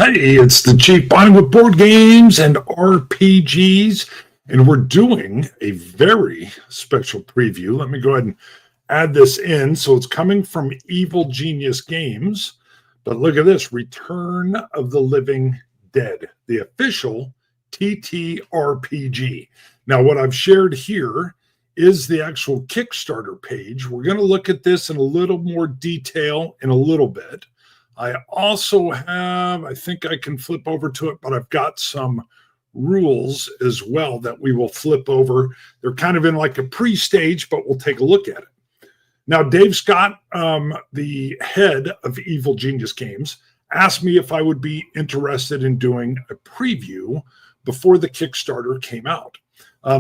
Hey, it's the Chief Buying with Board Games and RPGs, and we're doing a very special preview. Let me go ahead and add this in. So it's coming from Evil Genius Games, but look at this, Return of the Living Dead, the official TTRPG. Now, what I've shared here is the actual Kickstarter page. We're going to look at this in a little more detail in a little bit. I also have, I think I can flip over to it, but I've got some rules as well that we will flip over. They're kind of in like a pre-stage, but we'll take a look at it. Now, Dave Scott, the head of Evil Genius Games, asked me if I would be interested in doing a preview before the Kickstarter came out.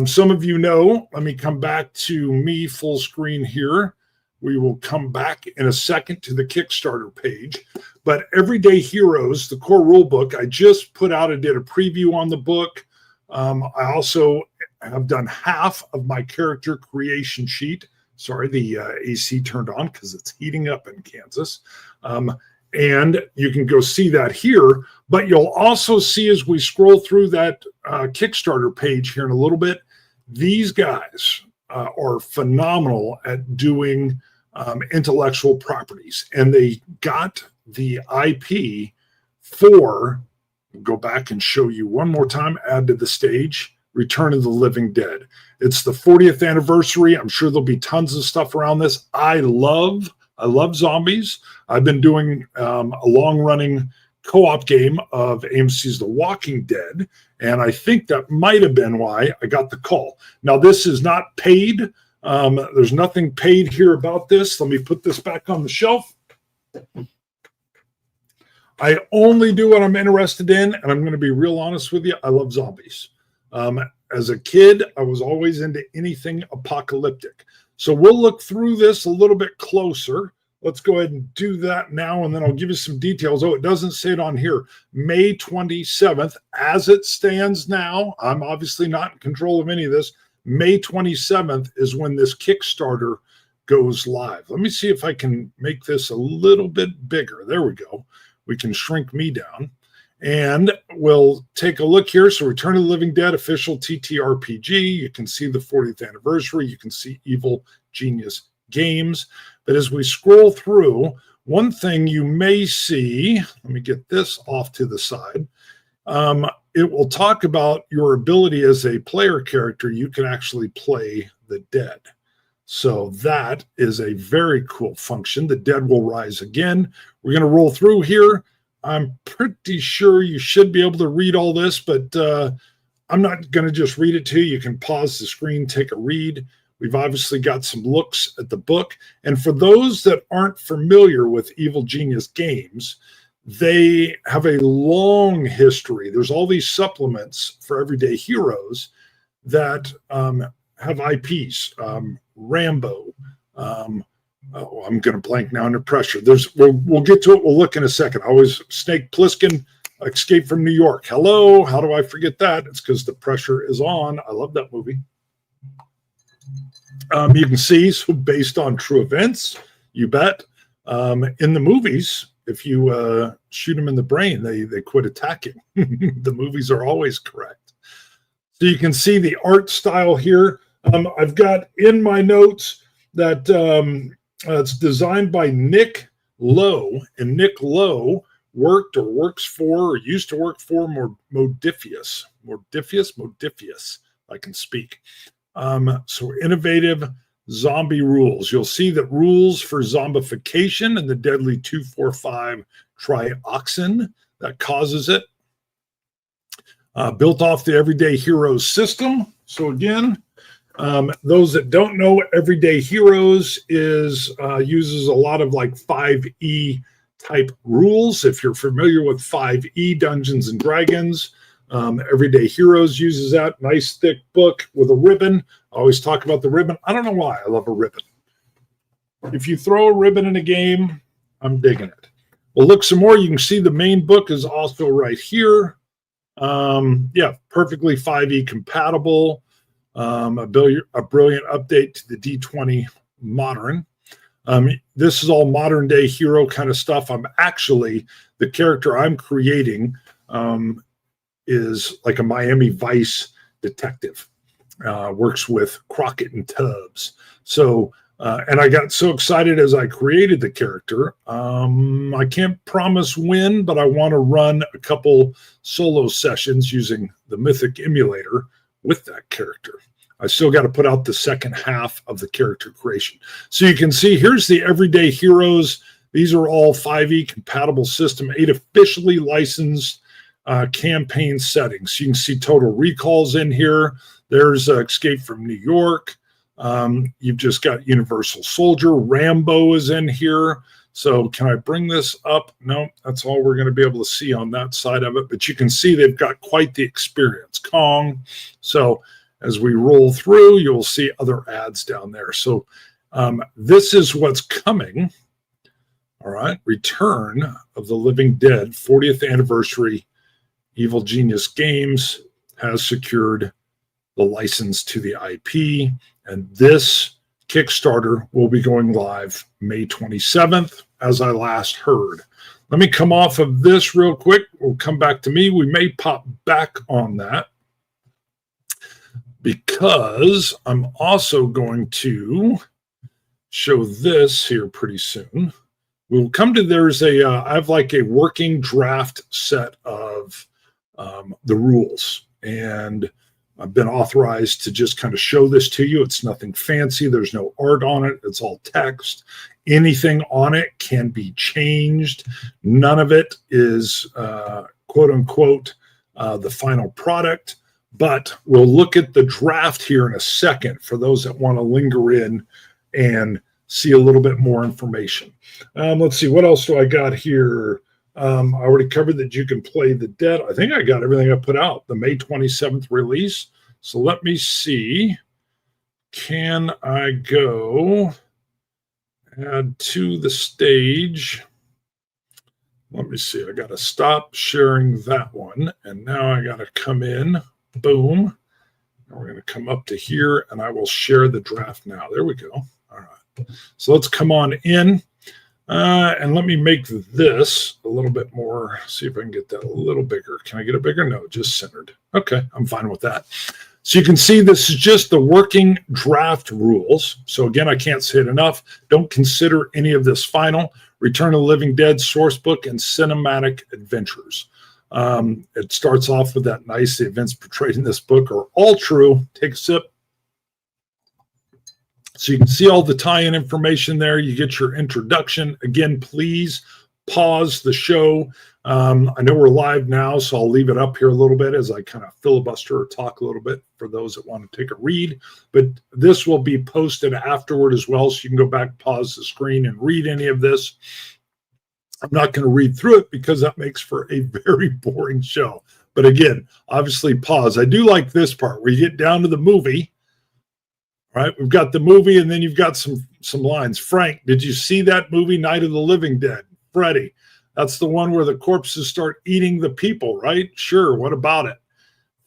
Some of you know, let me come back to me full screen here. We will come back in a second to the Kickstarter page. But Everyday Heroes, the core rule book, I just put out, I did a preview on the book. I also have done half of my character creation sheet. Sorry, the AC turned on because it's heating up in Kansas. And you can go see that here. But you'll also see as we scroll through that Kickstarter page here in a little bit, these guys are phenomenal at doing intellectual properties, and they got the IP for, go back and show you one more time, add to the stage, Return of the Living Dead. It's the 40th anniversary. I'm sure there'll be tons of stuff around this. I love zombies. I've been doing a long-running co-op game of AMC's The Walking Dead, and I think that might have been why I got the call. Now, this is not paid. There's nothing paid here about this. Let me put this back on the shelf. I only do what I'm interested in, and I'm going to be real honest with you. I love zombies. As a kid, I was always into anything apocalyptic. So we'll look through this a little bit closer. Let's go ahead and do that now, and then I'll give you some details. Oh, it doesn't say it on here. May 27th, as it stands now, I'm obviously not in control of any of this. May 27th is when this Kickstarter goes live. Let me see if I can make this a little bit bigger. There we go. We can shrink me down. And we'll take a look here. So Return of the Living Dead, official TTRPG. You can see the 40th anniversary. You can see Evil Genius Games. But as we scroll through, one thing you may see, let me get this off to the side. It will talk about your ability as a player character. You can actually play the dead. So that is a very cool function. The dead will rise again. We're going to roll through here. I'm pretty sure you should be able to read all this, but I'm not going to just read it to you. You can pause the screen, take a read. We've obviously got some looks at the book. And for those that aren't familiar with Evil Genius Games, they have a long history. There's all these supplements for Everyday Heroes that have IPs. Rambo. I'm going to blank now under pressure. We'll get to it. We'll look in a second. Snake Plissken, Escape from New York. Hello. How do I forget that? It's because the pressure is on. I love that movie. You can see, so based on true events, you bet. In the movies, if you shoot them in the brain, they quit attacking. The movies are always correct. So you can see the art style here. I've got in my notes that it's designed by Nick Lowe, and Nick Lowe worked or works for or used to work for Modifius. I can speak. So innovative zombie rules. You'll see that rules for zombification and the deadly 2,4,5 trioxin that causes it. Built off the Everyday Heroes system. So again, those that don't know, Everyday Heroes uses a lot of like 5e type rules. If you're familiar with 5e Dungeons and Dragons, Everyday Heroes uses that. Nice thick book with a ribbon. I always talk about the ribbon. I don't know why I love a ribbon. If you throw a ribbon in a game, I'm digging it. Well, look some more. You can see the main book is also right here. Yeah, perfectly 5e compatible. A brilliant update to the D20 Modern. This is all modern day hero kind of stuff. The character I'm creating is like a Miami Vice detective, works with Crockett and Tubbs. So, and I got so excited as I created the character. I can't promise when, but I want to run a couple solo sessions using the Mythic emulator with that character. I still got to put out the second half of the character creation. So you can see here's the everyday heroes. These are all 5e compatible system, 8 officially licensed campaign settings. You can see Total Recall's in here. There's Escape from New York. You've just got Universal Soldier. Rambo is in here. So can I bring this up? No, that's all we're going to be able to see on that side of it. But you can see they've got quite the experience. Kong. So as we roll through, you'll see other ads down there. So this is what's coming. All right. Return of the Living Dead, 40th anniversary. Evil Genius Games has secured the license to the IP. And this Kickstarter will be going live May 27th, as I last heard. Let me come off of this real quick. We'll come back to me. We may pop back on that because I'm also going to show this here pretty soon. We'll come to, I have like a working draft set of the rules, and I've been authorized to just kind of show this to you. It's nothing fancy. There's no art on it. It's all text. Anything on it can be changed. None of it is quote unquote the final product, but we'll look at the draft here in a second for those that want to linger in and see a little bit more information. Let's see, what else do I got here? I already covered that you can play the dead. I think I got everything I put out, the May 27th release. So let me see. Can I go add to the stage? Let me see. I got to stop sharing that one. And now I got to come in. Boom. And we're going to come up to here, and I will share the draft now. There we go. All right. So let's come on in. And let me make this a little bit more, see if I can get that a little bigger. Can I get it bigger? No, just centered. Okay, I'm fine with that. So you can see this is just the working draft rules. So again, I can't say it enough. Don't consider any of this final. Return of the Living Dead sourcebook and cinematic adventures. It starts off with that nice, the events portrayed in this book are all true. Take a sip. So you can see all the tie-in information there. You get your introduction. Again, please pause the show. I know we're live now, so I'll leave it up here a little bit as I kind of filibuster or talk a little bit for those that want to take a read. But this will be posted afterward as well, so you can go back, pause the screen, and read any of this. I'm not going to read through it because that makes for a very boring show. But again, obviously pause. I do like this part where you get down to the movie. Right, we've got the movie, and then you've got some lines. Frank, did you see that movie, Night of the Living Dead? Freddy, that's the one where the corpses start eating the people, right? Sure, what about it?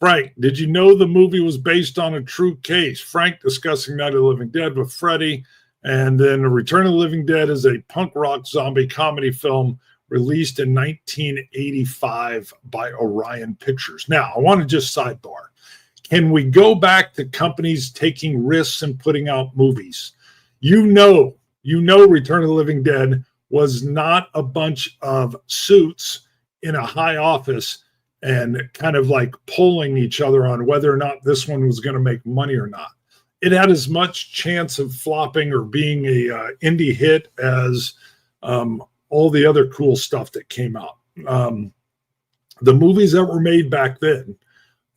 Frank, did you know the movie was based on a true case? Frank discussing Night of the Living Dead with Freddy. And then Return of the Living Dead is a punk rock zombie comedy film released in 1985 by Orion Pictures. Now, I want to just sidebar. Can we go back to companies taking risks and putting out movies? You know, Return of the Living Dead was not a bunch of suits in a high office and kind of like polling each other on whether or not this one was going to make money or not. It had as much chance of flopping or being a indie hit as all the other cool stuff that came out. The movies that were made back then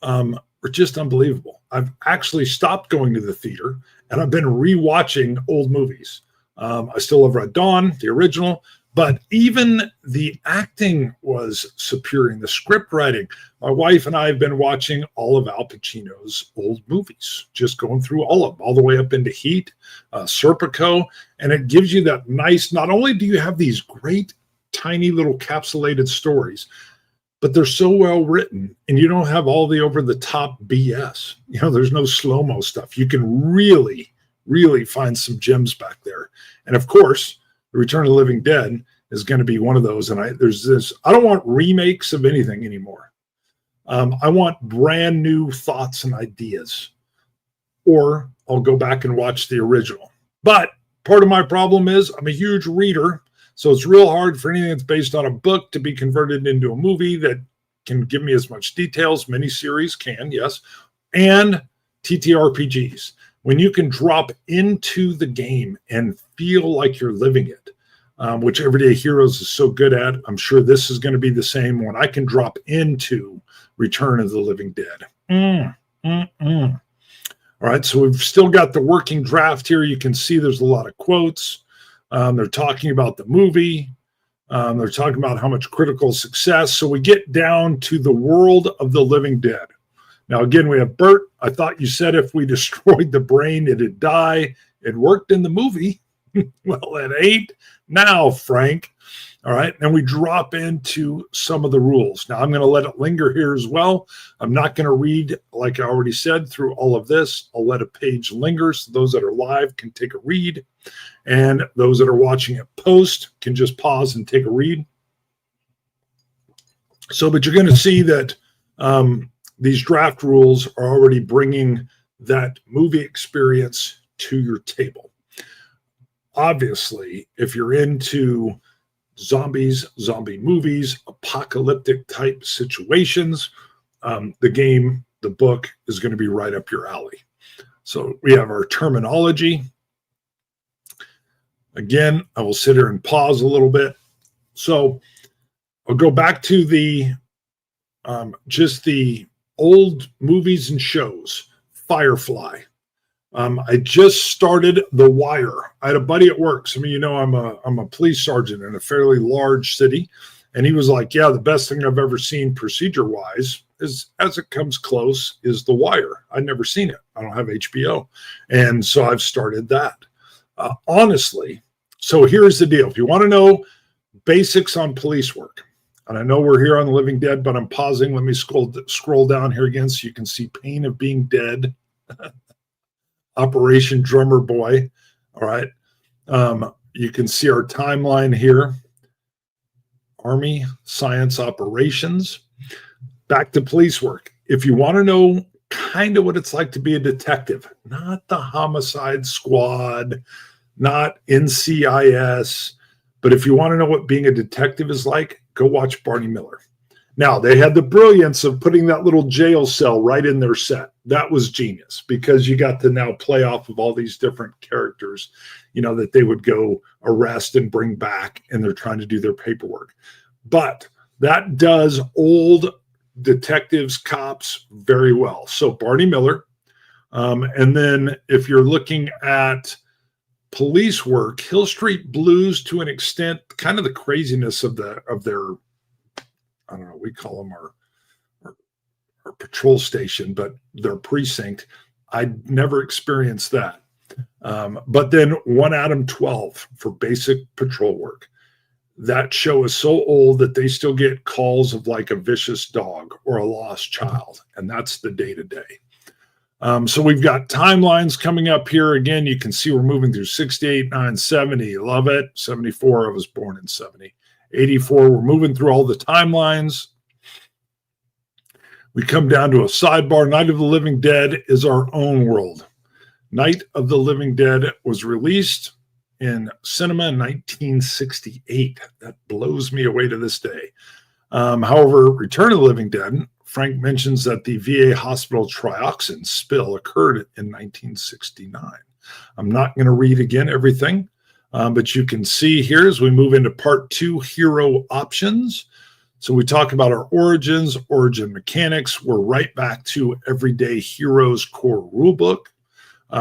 were just unbelievable. I've actually stopped going to the theater, and I've been rewatching old movies. I still love Red Dawn, the original, but even the acting was superior in the script writing. My wife and I have been watching all of Al Pacino's old movies, just going through all of them, all the way up into Heat, Serpico, and it gives you that nice, not only do you have these great, tiny little capsulated stories, but they're so well written, and you don't have all the over-the-top BS. You know, there's no slow-mo stuff. You can really, really find some gems back there. And of course, the Return of the Living Dead is going to be one of those. And I don't want remakes of anything anymore. I want brand new thoughts and ideas, or I'll go back and watch the original. But part of my problem is I'm a huge reader, so it's real hard for anything that's based on a book to be converted into a movie that can give me as much details. Miniseries can, yes, and TTRPGs. When you can drop into the game and feel like you're living it, which Everyday Heroes is so good at. I'm sure this is going to be the same when I can drop into Return of the Living Dead. All right, so we've still got the working draft here. You can see there's a lot of quotes. They're talking about the movie. They're talking about how much critical success. So we get down to the world of the living dead. Now, again, we have Bert. I thought you said if we destroyed the brain, it'd die. It worked in the movie. Well, it ain't now, Frank. All right. And we drop into some of the rules. Now, I'm going to let it linger here as well. I'm not going to read, like I already said, through all of this. I'll let a page linger so those that are live can take a read. And those that are watching it post can just pause and take a read. So, but you're going to see that these draft rules are already bringing that movie experience to your table. Obviously, if you're into zombies, zombie movies, apocalyptic type situations, the book is going to be right up your alley. So we have our terminology. Again, I will sit here and pause a little bit. So I'll go back to the just the old movies and shows. Firefly. I just started The Wire. I had a buddy at work. Some of you know I'm a police sergeant in a fairly large city. And he was like, yeah, the best thing I've ever seen procedure-wise is, as it comes close, is The Wire. I'd never seen it. I don't have HBO. And so I've started that. Honestly, so here's the deal. If you want to know basics on police work, and I know we're here on The Living Dead, but I'm pausing. Let me scroll down here again so you can see Pain of Being Dead. Operation Drummer Boy. All right. You can see our timeline here. Army Science Operations. Back to police work. If you want to know kind of what it's like to be a detective, not the Homicide Squad, not NCIS, but if you want to know what being a detective is like, go watch Barney Miller. Now, they had the brilliance of putting that little jail cell right in their set. That was genius because you got to now play off of all these different characters, you know, that they would go arrest and bring back, and they're trying to do their paperwork. But that does old detectives, cops very well. So Barney Miller. And then if you're looking at police work, Hill Street Blues, to an extent, kind of the craziness of their, I don't know, we call them our patrol station, but their precinct. I never experienced that. But then One Adam 12 for basic patrol work. That show is so old that they still get calls of like a vicious dog or a lost child. And that's the day-to-day. So we've got timelines coming up here. Again, you can see we're moving through 68, 9, 70. Love it. 74, I was born in 70. 84, we're moving through all the timelines. We come down to a sidebar. Night of the Living Dead is our own world. Night of the Living Dead was released in cinema in 1968. That blows me away to this day. However, Return of the Living Dead, Frank mentions that the VA hospital Trioxin spill occurred in 1969. I'm not going to read again everything. But you can see here as we move into part 2, hero options. So we talk about our origins, origin mechanics. We're right back to Everyday Heroes core rulebook,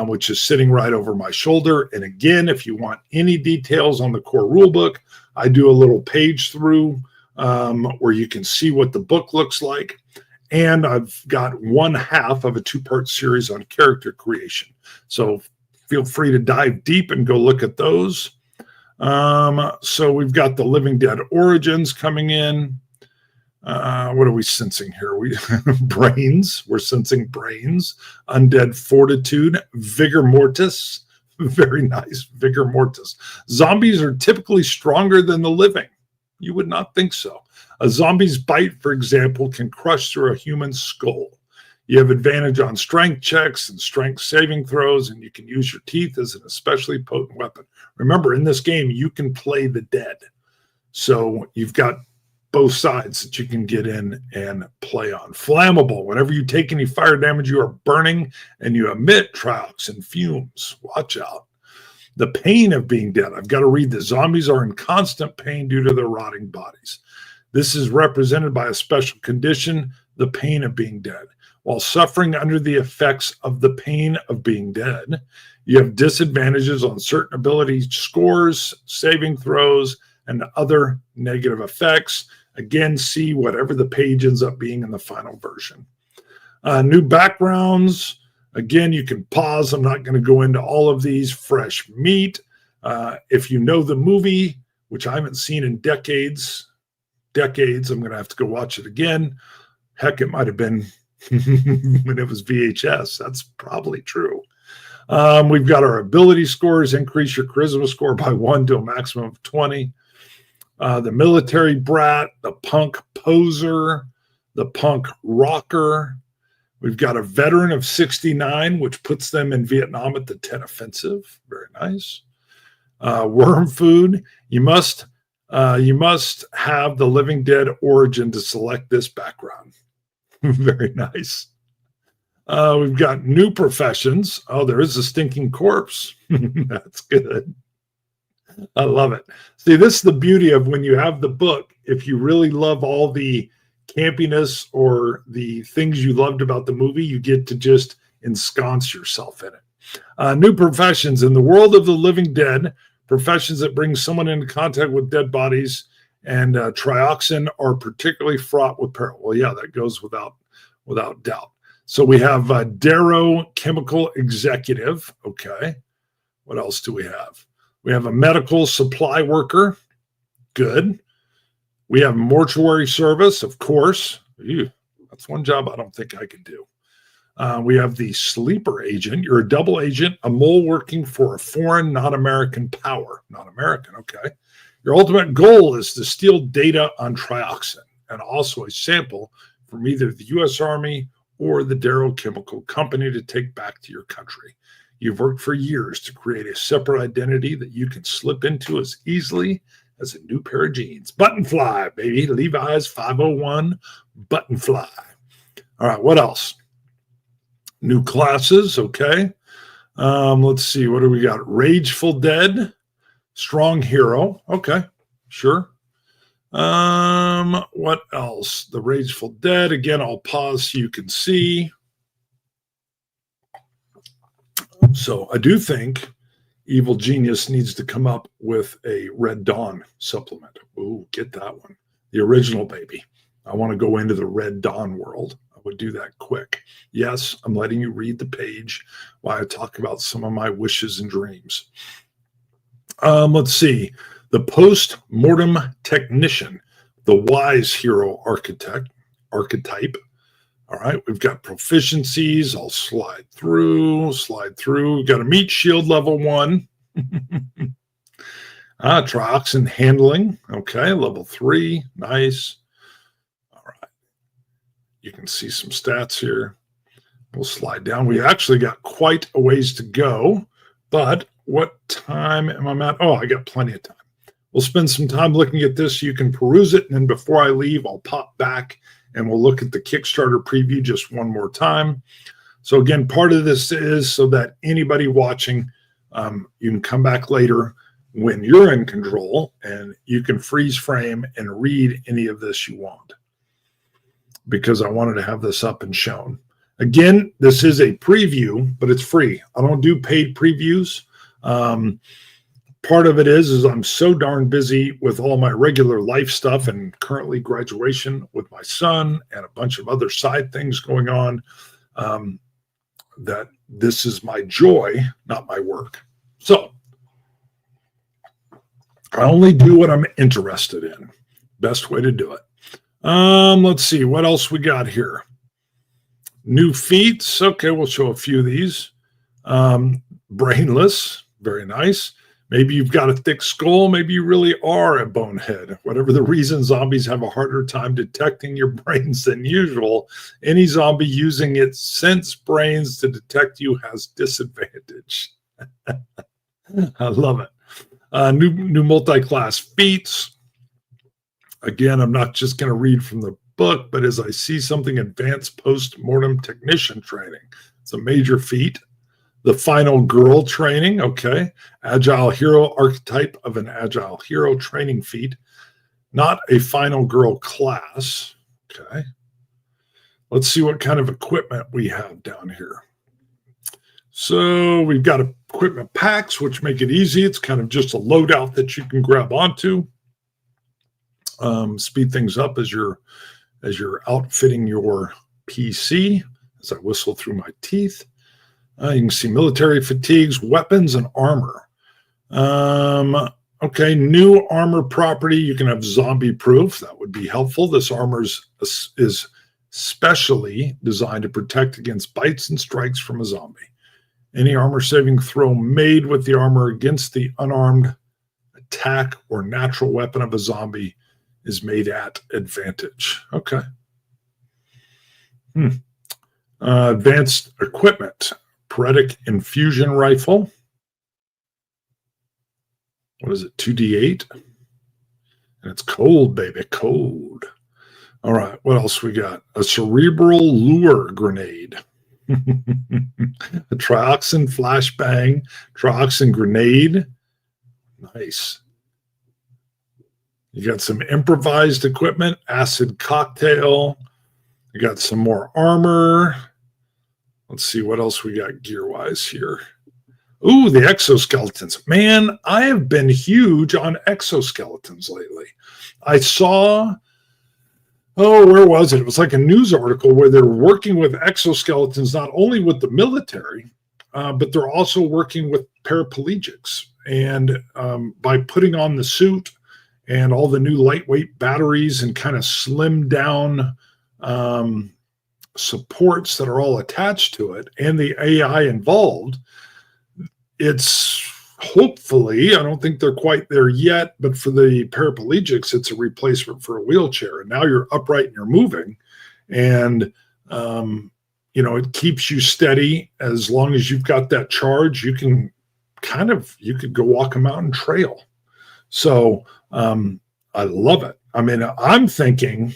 which is sitting right over my shoulder. And again, if you want any details on the core rulebook, I do a little page through where you can see what the book looks like. And I've got one half of a 2-part series on character creation. So feel free to dive deep and go look at those. So we've got the Living Dead origins coming in. What are we sensing here? Brains. We're sensing brains. Undead fortitude. Vigor mortis. Very nice. Vigor mortis. Zombies are typically stronger than the living. You would not think so. A zombie's bite, for example, can crush through a human skull. You have advantage on strength checks and strength saving throws, and you can use your teeth as an especially potent weapon. Remember, in this game, you can play the dead. So you've got both sides that you can get in and play on. Flammable. Whenever you take any fire damage, you are burning and you emit trioxin fumes. Watch out. The pain of being dead. I've got to read this. Zombies are in constant pain due to their rotting bodies. This is represented by a special condition, the pain of being dead. While suffering under the effects of the pain of being dead, you have disadvantages on certain ability scores, saving throws, and other negative effects. Again, see whatever the page ends up being in the final version. New backgrounds. Again, you can pause. I'm not going to go into all of these. Fresh meat. If you know the movie, which I haven't seen in decades, I'm going to have to go watch it again. Heck, it might have been when it was VHS. That's probably true. We've got our ability scores. Increase your charisma score by 1 to a maximum of 20. The military brat, the punk poser, the punk rocker. We've got a veteran of 69, which puts them in Vietnam at the Tet Offensive. Very nice. Worm food. You must have the Living Dead origin to select this background. Very nice. We've got new professions. Oh, there is a stinking corpse. That's good. I love it. See, this is the beauty of when you have the book. If you really love all the campiness or the things you loved about the movie, you get to just ensconce yourself in it. New professions. In the world of the living dead, professions that bring someone into contact with dead bodies and trioxin are particularly fraught with peril. Well, yeah, that goes without doubt. So we have Darrow Chemical Executive. Okay. What else do we have? We have a medical supply worker. Good. We have mortuary service, of course. Ew, that's one job I don't think I could do. We have the sleeper agent. You're a double agent, a mole working for a foreign, not American power. Not American, okay. Your ultimate goal is to steal data on trioxin and also a sample from either the U.S. Army or the Darrow Chemical Company to take back to your country. You've worked for years to create a separate identity that you can slip into as easily as a new pair of jeans. Button fly, baby. Levi's 501 button fly. All right, what else? New classes, okay. Let's see, what do we got? Rageful Dead, Strong Hero, okay, sure. What else? The Rageful Dead, again, I'll pause so you can see. So I do think Evil Genius needs to come up with a Red Dawn supplement. Ooh, get that one. The original, baby. I want to go into the Red Dawn world. I would do that quick. Yes, I'm letting you read the page while I talk about some of my wishes and dreams. Let's see. The Post-Mortem Technician, the Wise Hero Archetype. All right, we've got proficiencies. I'll slide through. We've got a meat shield level 1. Trioxin handling. Okay, level 3. Nice. All right. You can see some stats here. We'll slide down. We actually got quite a ways to go, but what time am I at? Oh, I got plenty of time. We'll spend some time looking at this so you can peruse it, and then before I leave, I'll pop back and we'll look at the Kickstarter preview just one more time. So again, part of this is so that anybody watching, you can come back later when you're in control and you can freeze frame and read any of this you want, because I wanted to have this up and shown. Again, this is a preview, but it's free. I don't do paid previews. Part of it is I'm so darn busy with all my regular life stuff and currently graduation with my son and a bunch of other side things going on, that this is my joy, not my work. So I only do what I'm interested in. Best way to do it. Let's see what else we got here. New feats. Okay, we'll show a few of these. Brainless. Very nice. Maybe you've got a thick skull. Maybe you really are a bonehead. Whatever the reason, zombies have a harder time detecting your brains than usual. Any zombie using its sense brains to detect you has disadvantage. I love it. New multi-class feats. Again, I'm not just going to read from the book, but as I see something, advanced post-mortem technician training. It's a major feat. The final girl training, okay. Agile hero archetype of an agile hero training feat. Not a final girl class, okay. Let's see what kind of equipment we have down here. So we've got equipment packs, which make it easy. It's kind of just a loadout that you can grab onto. Speed things up as you're outfitting your PC. As I whistle through my teeth. You can see military fatigues, weapons, and armor. Okay, new armor property. You can have zombie proof. That would be helpful. This armor is specially designed to protect against bites and strikes from a zombie. Any armor saving throw made with the armor against the unarmed attack or natural weapon of a zombie is made at advantage. Okay. Advanced equipment. Paretic infusion rifle. What is it? 2d8. And it's cold, baby. Cold. All right. What else we got? A cerebral lure grenade. A trioxin flashbang. Trioxin grenade. Nice. You got some improvised equipment. Acid cocktail. You got some more armor. Let's see what else we got gear-wise here. Ooh, the exoskeletons. Man, I have been huge on exoskeletons lately. I saw, where was it? It was like a news article where they're working with exoskeletons, not only with the military, but they're also working with paraplegics. And by putting on the suit and all the new lightweight batteries and kind of slim down supports that are all attached to it and the AI involved, it's hopefully, I don't think they're quite there yet, but for the paraplegics, it's a replacement for a wheelchair. And now you're upright and you're moving. And, it keeps you steady. As long as you've got that charge, you could go walk a mountain trail. So I love it. I mean, I'm thinking,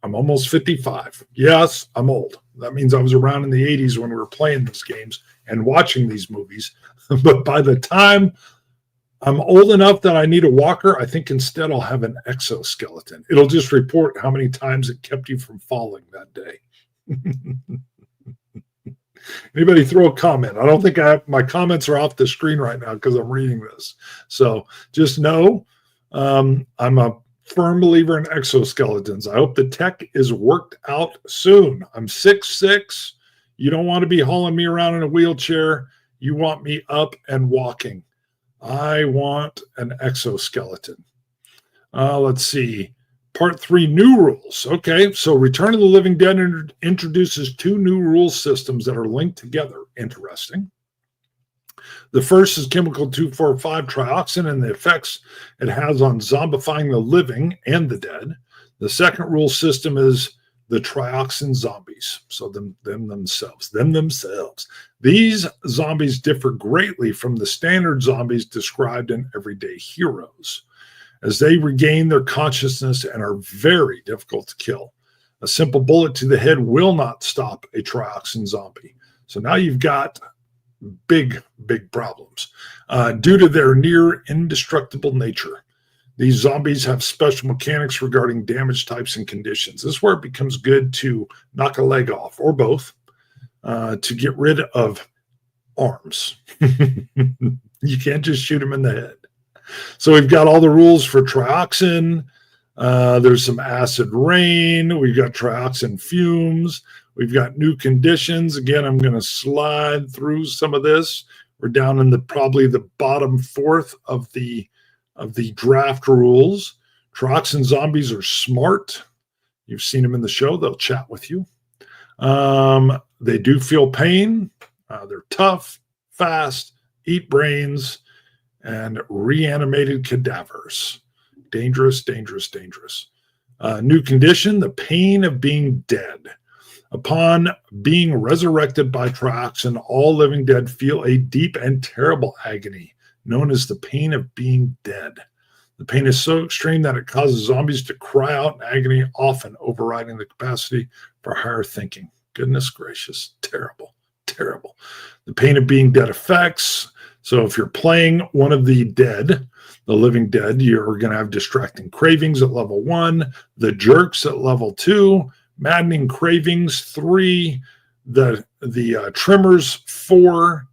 I'm almost 55. Yes, I'm old. That means I was around in the 80s when we were playing these games and watching these movies. But by the time I'm old enough that I need a walker, I think instead I'll have an exoskeleton. It'll just report how many times it kept you from falling that day. Anybody throw a comment? I don't think my comments are off the screen right now because I'm reading this. So just know I'm a firm believer in exoskeletons. I hope the tech is worked out soon. I'm 6'6". You don't want to be hauling me around in a wheelchair. You want me up and walking. I want an exoskeleton. Let's see. Part 3, new rules. Okay, so Return of the Living Dead introduces 2 new rule systems that are linked together. Interesting. The first is chemical 245 trioxin and the effects it has on zombifying the living and the dead. The second rule system is the trioxin zombies. So them themselves. These zombies differ greatly from the standard zombies described in Everyday Heroes, as they regain their consciousness and are very difficult to kill. A simple bullet to the head will not stop a trioxin zombie. So now you've got big problems due to their near indestructible nature. These zombies have special mechanics regarding damage types and conditions. This is where it becomes good to knock a leg off or both to get rid of arms. You can't just shoot them in the head. So we've got all the rules for trioxin. There's some acid rain. We've got trioxin fumes. We've got new conditions. Again, I'm going to slide through some of this. We're down in probably the bottom fourth of the draft rules. Trioxin zombies are smart. You've seen them in the show. They'll chat with you. They do feel pain. They're tough, fast, eat brains, and reanimated cadavers. Dangerous, dangerous, dangerous. New condition, the pain of being dead. Upon being resurrected by Trioxin, all living dead feel a deep and terrible agony, known as the pain of being dead. The pain is so extreme that it causes zombies to cry out in agony, often overriding the capacity for higher thinking. Goodness gracious, terrible, terrible. The pain of being dead effects. So if you're playing one of the dead, the living dead, you're going to have distracting cravings at level 1, the jerks at level 2, maddening cravings 3, the tremors 4,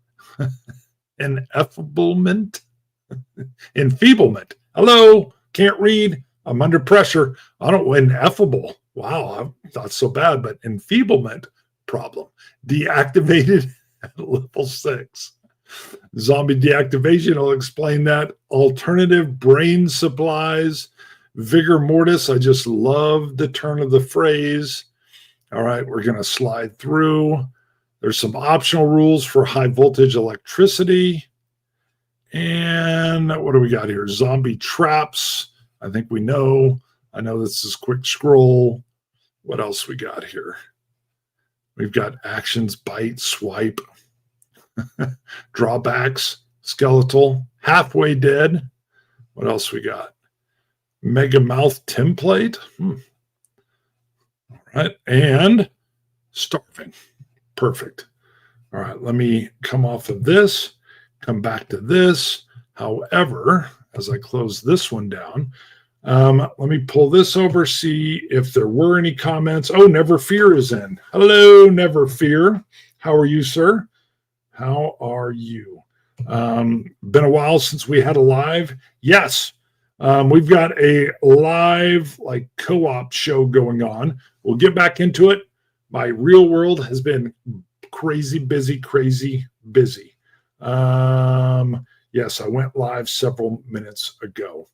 enfeeblement. Hello, can't read. I'm under pressure. I don't ineffable. Wow, I thought so bad, but enfeeblement problem. Deactivated at level 6. Zombie deactivation, I'll explain that. Alternative brain supplies. Vigor mortis, I just love the turn of the phrase. All right, we're going to slide through. There's some optional rules for high voltage electricity. And what do we got here? Zombie traps. I think we know. I know this is quick scroll. What else we got here? We've got actions, bite, swipe. Drawbacks, skeletal, halfway dead. What else we got? Mega mouth template. All right. And starving. Perfect. All right. Let me come off of this, come back to this. However, as I close this one down, let me pull this over, see if there were any comments. Oh, Never Fear is in. Hello, Never Fear. How are you, sir? How are you? Been a while since we had a live. Yes, we've got a live like co-op show going on. We'll get back into it. My real world has been crazy busy. Yes, I went live several minutes ago.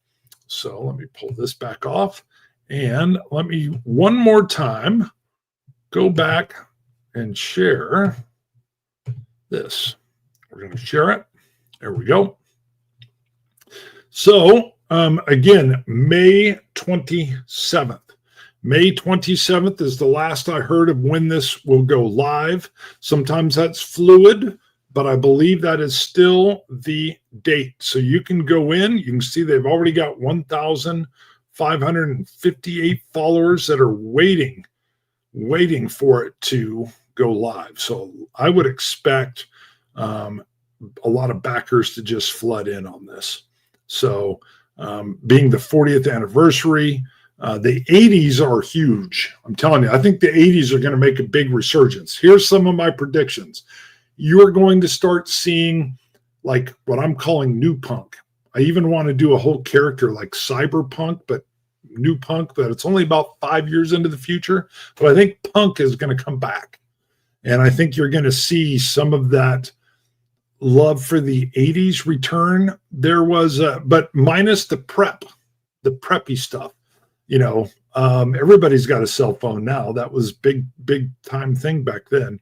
So let me pull this back off and let me one more time go back and share this. We're going to share it. There we go. So again, May 27th. May 27th is the last I heard of when this will go live. Sometimes that's fluid, but I believe that is still the date. So you can go in, you can see they've already got 1,558 followers that are waiting for it to go live. So I would expect a lot of backers to just flood in on this. So being the 40th anniversary, the 80s are huge. I'm telling you, I think the 80s are going to make a big resurgence. Here's some of my predictions. You're going to start seeing like what I'm calling new punk. I even want to do a whole character like cyberpunk, but new punk, that it's only about 5 years into the future. But I think punk is going to come back. And I think you're going to see some of that love for the 80s return. There was, but minus the preppy stuff. You know, everybody's got a cell phone now. That was big time thing back then.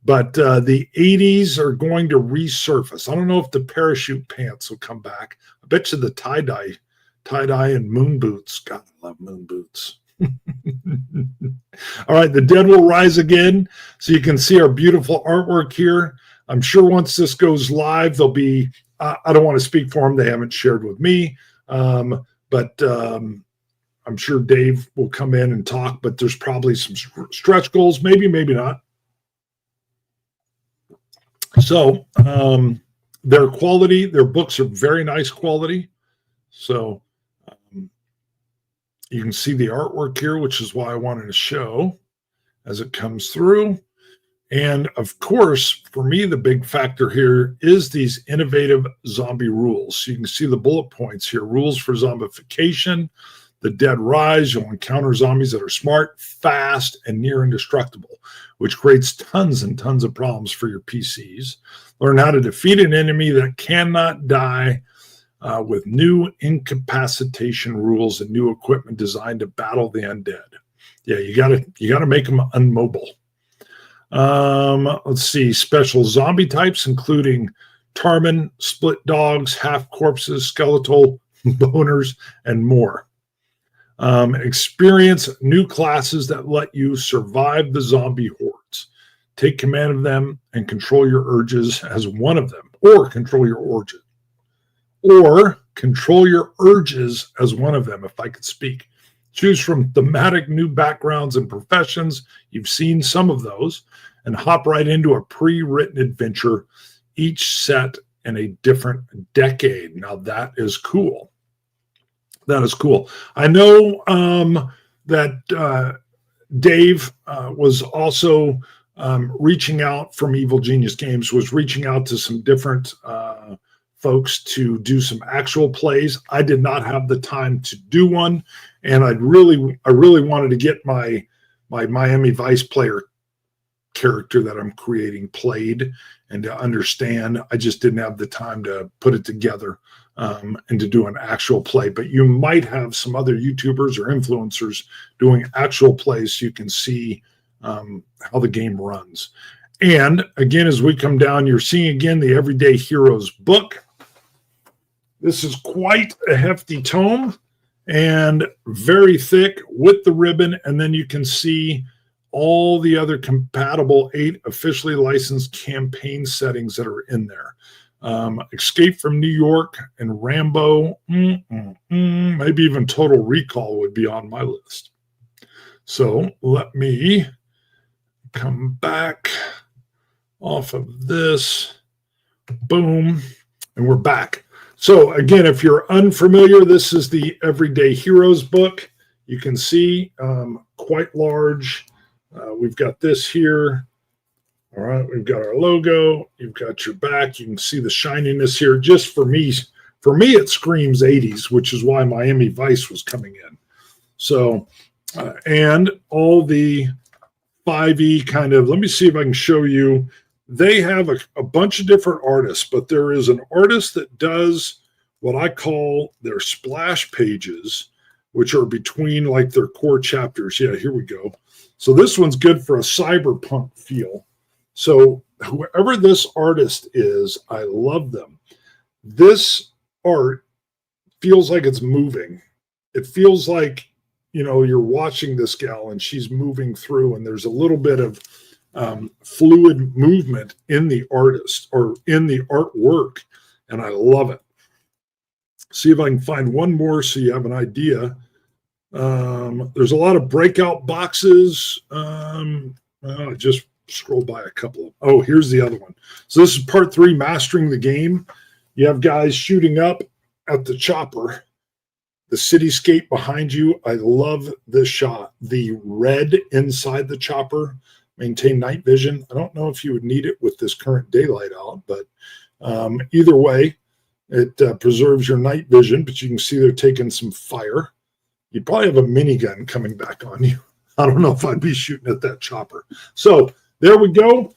But the 80s are going to resurface. I don't know if the parachute pants will come back. I bet you the tie-dye and moon boots. God, I love moon boots. All right, the dead will rise again. So you can see our beautiful artwork here. I'm sure once this goes live, there'll be, I don't want to speak for them. They haven't shared with me. But I'm sure Dave will come in and talk, but there's probably some stretch goals, maybe not. So their quality, their books are very nice quality. So you can see the artwork here, which is why I wanted to show as it comes through. And of course, for me, the big factor here is these innovative zombie rules. So you can see the bullet points here, rules for zombification. The dead rise, you'll encounter zombies that are smart, fast, and near indestructible, which creates tons and tons of problems for your PCs. Learn how to defeat an enemy that cannot die with new incapacitation rules and new equipment designed to battle the undead. Yeah, you gotta make them unmobile. Let's see, special zombie types, including tarman, split dogs, half corpses, skeletal boners, and more. Experience new classes that let you survive the zombie hordes. Take command of them and control your urges as one of them, or control your origin. Or control your urges as one of them, if I could speak. Choose from thematic new backgrounds and professions. You've seen some of those, and hop right into a pre-written adventure, each set in a different decade. Now that is cool. That is cool. I know that Dave was also reaching out from Evil Genius Games, was reaching out to some different folks to do some actual plays. I did not have the time to do one, and I really wanted to get my Miami Vice player character that I'm creating played and to understand. I just didn't have the time to put it together and to do an actual play. But you might have some other YouTubers or influencers doing actual plays so you can see how the game runs. And again, as we come down, you're seeing again the Everyday Heroes book. This is quite a hefty tome and very thick with the ribbon. And then you can see all the other compatible 8 officially licensed campaign settings that are in there. Escape from New York and Rambo, maybe even Total Recall would be on my list. So let me come back off of this. Boom. And we're back. So again, if you're unfamiliar, this is the Everyday Heroes book. You can see quite large. We've got this here. All right, we've got our logo. You've got your back. You can see the shininess here. Just for me, it screams 80s, which is why Miami Vice was coming in. So, and all the 5e kind of, let me see if I can show you. They have a bunch of different artists, but there is an artist that does what I call their splash pages, which are between like their core chapters. Yeah, here we go. So this one's good for a cyberpunk feel. So whoever this artist is, I love them. This art feels like it's moving. It feels like, you know, you're watching this gal and she's moving through, and there's a little bit of fluid movement in the artist or in the artwork, and I love it. See if I can find one more so you have an idea. There's a lot of breakout boxes. I just scroll by a couple of. Oh, here's the other one. So this is part 3, Mastering the Game. You have guys shooting up at the chopper. The cityscape behind you. I love this shot. The red inside the chopper. Maintain night vision. I don't know if you would need it with this current daylight out, but either way, it preserves your night vision. But you can see they're taking some fire. You probably have a minigun coming back on you. I don't know if I'd be shooting at that chopper. So there we go.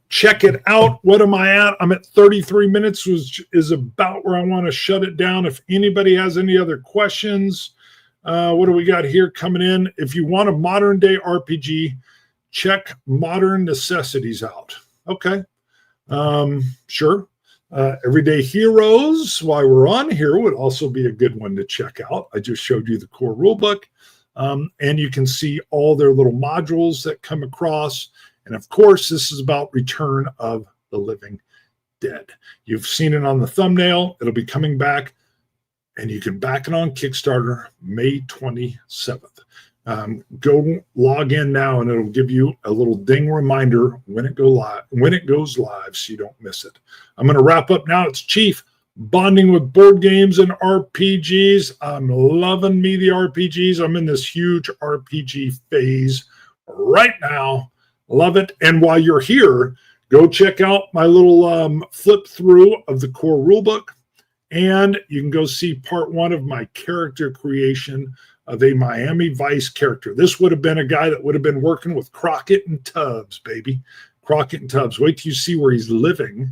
Check it out. What am I at? I'm at 33 minutes, which is about where I want to shut it down. If anybody has any other questions, what do we got here coming in? If you want a modern day RPG, check Modern Necessities out. Okay. Sure. Everyday Heroes, while we're on here, would also be a good one to check out. I just showed you the core rulebook. And you can see all their little modules that come across. And of course, this is about Return of the Living Dead. You've seen it on the thumbnail. It'll be coming back, and you can back it on Kickstarter May 27th. Go log in now, and it'll give you a little ding reminder when it goes live, so you don't miss it. I'm going to wrap up now. It's Chief, bonding with board games and RPGs. I'm loving me the RPGs. I'm in this huge RPG phase right now. Love it. And while you're here, go check out my little flip through of the core rulebook, and you can go see part 1 of my character creation of a Miami Vice character. This would have been a guy that would have been working with Crockett and Tubbs, baby. Crockett and Tubbs. Wait till you see where he's living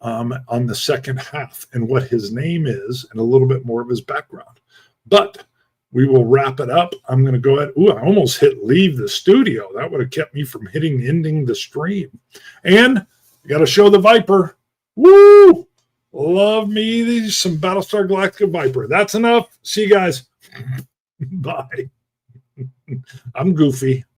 on the second half and what his name is and a little bit more of his background. But we will wrap it up. I'm going to go ahead. Ooh, I almost hit leave the studio. That would have kept me from ending the stream. And I got to show the Viper. Woo! Love me some Battlestar Galactica Viper. That's enough. See you guys. Bye. I'm goofy.